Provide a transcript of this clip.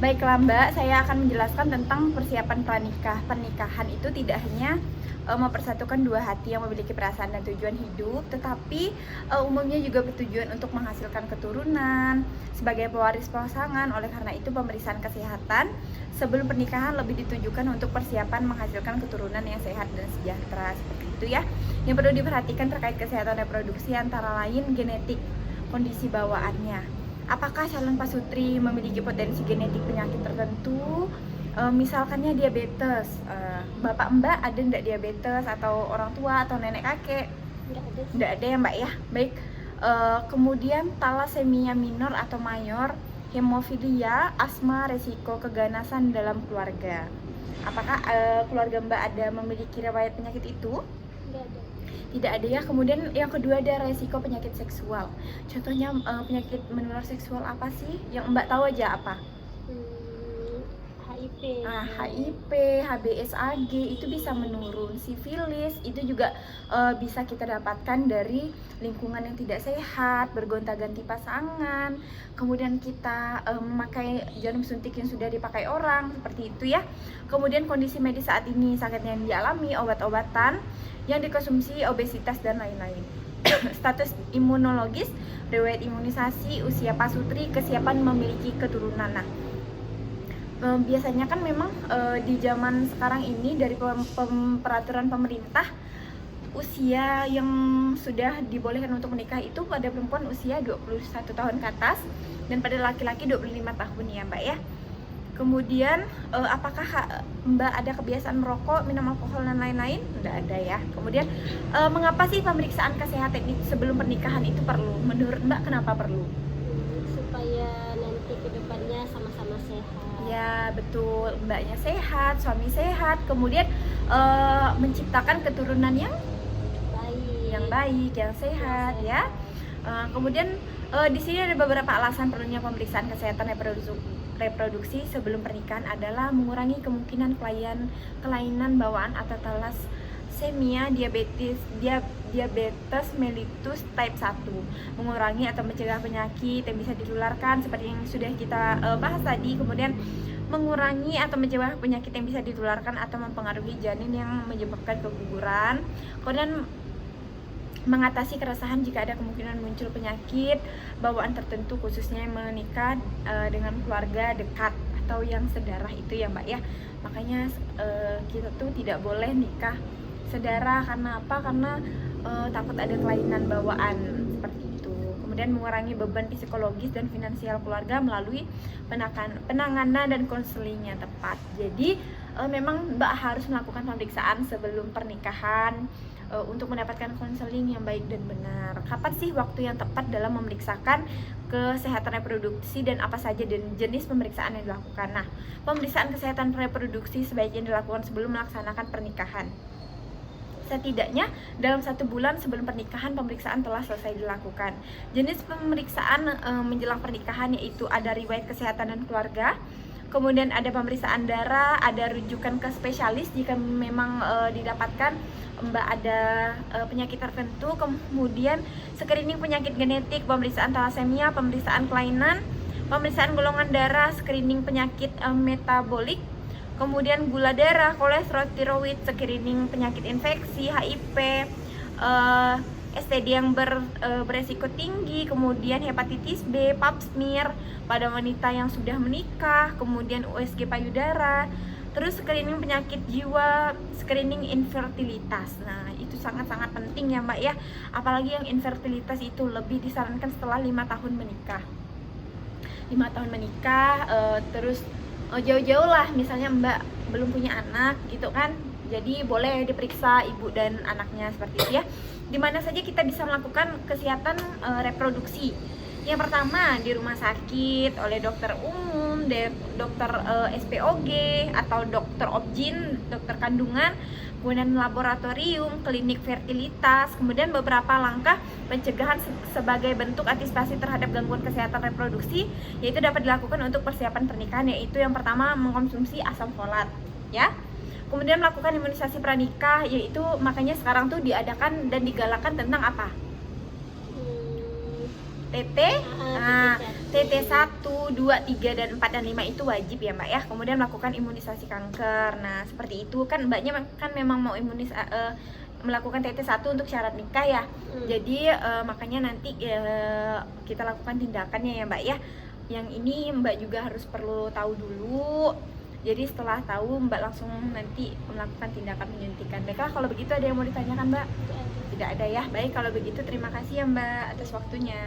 Baiklah Mbak, saya akan menjelaskan tentang persiapan pranikah. Pernikahan itu tidak hanya mempersatukan dua hati yang memiliki perasaan dan tujuan hidup, tetapi umumnya juga bertujuan untuk menghasilkan keturunan sebagai pewaris pasangan. Oleh karena itu, pemeriksaan kesehatan sebelum pernikahan lebih ditujukan untuk persiapan menghasilkan keturunan yang sehat dan sejahtera. Seperti itu ya. Yang perlu diperhatikan terkait kesehatan reproduksi antara lain genetik, kondisi bawaannya. Apakah calon pasutri memiliki potensi genetik penyakit tertentu? Misalkannya diabetes, bapak mbak ada nggak diabetes, atau orang tua atau nenek kakek? Nggak ada ya mbak ya. Baik. Kemudian talasemia minor atau mayor, hemofilia, asma, resiko keganasan dalam keluarga. Apakah keluarga mbak ada memiliki riwayat penyakit itu? Nggak ada. Tidak ada ya. Kemudian yang kedua ada resiko penyakit seksual. Contohnya penyakit menular seksual apa sih yang mbak tahu aja apa? HIV. HIV, HBsAg itu bisa menurun. Sifilis itu juga bisa kita dapatkan dari lingkungan yang tidak sehat, bergonta-ganti pasangan. Kemudian kita memakai jarum suntik yang sudah dipakai orang, seperti itu ya. Kemudian kondisi medis saat ini, sakit yang dialami, obat-obatan yang dikonsumsi, obesitas dan lain-lain. Status imunologis, riwayat imunisasi, usia pasutri, kesiapan memiliki keturunan. Nah, biasanya kan memang di zaman sekarang ini dari peraturan pemerintah, usia yang sudah dibolehkan untuk menikah itu pada perempuan usia 21 tahun ke atas dan pada laki-laki 25 tahun ya Mbak ya. Kemudian apakah Mbak ada kebiasaan merokok, minum alkohol dan lain-lain? Tidak ada ya. Kemudian mengapa sih pemeriksaan kesehatan sebelum pernikahan itu perlu? Menurut Mbak kenapa perlu? Supaya nanti kedepannya sama-sama sehat. Ya betul, mbaknya sehat, suami sehat, kemudian menciptakan keturunan yang baik, yang sehat ya. Kemudian di sini ada beberapa alasan perlunya pemeriksaan kesehatan reproduksi sebelum pernikahan adalah mengurangi kemungkinan kelainan bawaan atau thalassemia, diabetes mellitus type 1, mengurangi atau mencegah penyakit yang bisa ditularkan seperti yang sudah kita bahas tadi. Kemudian mengurangi atau mencegah penyakit yang bisa ditularkan atau mempengaruhi janin yang menyebabkan keguguran. Kemudian mengatasi keresahan jika ada kemungkinan muncul penyakit bawaan tertentu, khususnya menikah dengan keluarga dekat atau yang sedarah itu ya Mbak ya. Makanya kita tuh tidak boleh nikah sedarah. Karena apa? Karena takut ada kelainan bawaan seperti itu. Kemudian mengurangi beban psikologis dan finansial keluarga melalui penanganan dan konseling yang tepat. Jadi memang Mbak harus melakukan pemeriksaan sebelum pernikahan untuk mendapatkan konseling yang baik dan benar. Kapan sih waktu yang tepat dalam memeriksakan kesehatan reproduksi dan apa saja dan jenis pemeriksaan yang dilakukan? Nah, pemeriksaan kesehatan reproduksi sebaiknya dilakukan sebelum melaksanakan pernikahan. Setidaknya dalam 1 bulan sebelum pernikahan pemeriksaan telah selesai dilakukan. Jenis pemeriksaan menjelang pernikahan yaitu ada riwayat kesehatan dan keluarga, kemudian ada pemeriksaan darah, ada rujukan ke spesialis jika memang didapatkan Mbak ada penyakit tertentu, kemudian screening penyakit genetik, pemeriksaan thalassemia, pemeriksaan kelainan, pemeriksaan golongan darah, screening penyakit metabolik, kemudian gula darah, kolesterol, tiroid, screening penyakit infeksi, HIV, STD yang beresiko tinggi, kemudian hepatitis B, pap smear pada wanita yang sudah menikah, kemudian USG payudara, terus screening penyakit jiwa, screening infertilitas. Nah, itu sangat-sangat penting ya Mbak ya. Apalagi yang infertilitas itu lebih disarankan setelah 5 tahun menikah. 5 tahun menikah, terus jauh-jauh lah, misalnya Mbak belum punya anak gitu kan. Jadi boleh diperiksa ibu dan anaknya seperti itu ya. Dimana saja kita bisa melakukan kesehatan reproduksi. Yang pertama di rumah sakit oleh dokter umum, dokter SPOG atau dokter obgyn, dokter kandungan, kemudian laboratorium, klinik fertilitas, kemudian beberapa langkah pencegahan sebagai bentuk antisipasi terhadap gangguan kesehatan reproduksi yaitu dapat dilakukan untuk persiapan pernikahan, yaitu yang pertama mengkonsumsi asam folat ya. Kemudian melakukan imunisasi pranikah, yaitu makanya sekarang tuh diadakan dan digalakan tentang apa? TT. Nah, TT 1, 2, 3, dan 4, dan 5 itu wajib ya Mbak ya. Kemudian melakukan imunisasi kanker. Nah seperti itu kan Mbaknya kan memang mau melakukan TT 1 untuk syarat nikah ya. Jadi makanya nanti kita lakukan tindakannya ya Mbak ya. Yang ini Mbak juga harus perlu tahu dulu. Jadi setelah tahu Mbak langsung nanti melakukan tindakan penyuntikan. Baiklah kalau begitu ada yang mau ditanyakan Mbak? Tidak ada ya. Baik kalau begitu terima kasih ya Mbak atas waktunya.